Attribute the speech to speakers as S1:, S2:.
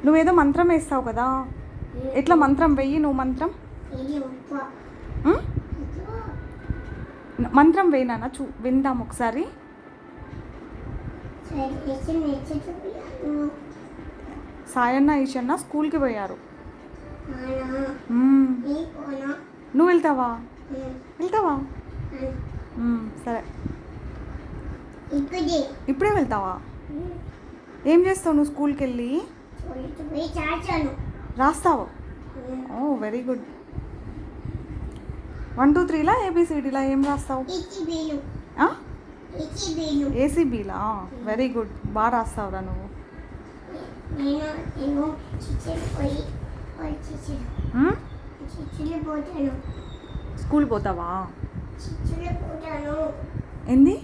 S1: నువ్వేదో మంత్రం వేస్తావు కదా, ఎట్లా మంత్రం వెయ్యి. నువ్వు మంత్రం మంత్రం వేయినా విందాం ఒకసారి. సాయన్న ఈశన్న స్కూల్కి పోయారు. నువ్వు వెళ్తావా? వెళ్తావా? సరే, ఇప్పుడే వెళ్తావా? ఏం చేస్తావు నువ్వు స్కూల్కి వెళ్ళి? రాస్తావు? ఓ వెరీ గుడ్. 1 2 3లా ABCDలా ఏం రాస్తావు? ACBలా? వెరీ గుడ్, బాగా రాస్తావురా నువ్వు. స్కూల్ పోతావా? ఏంది?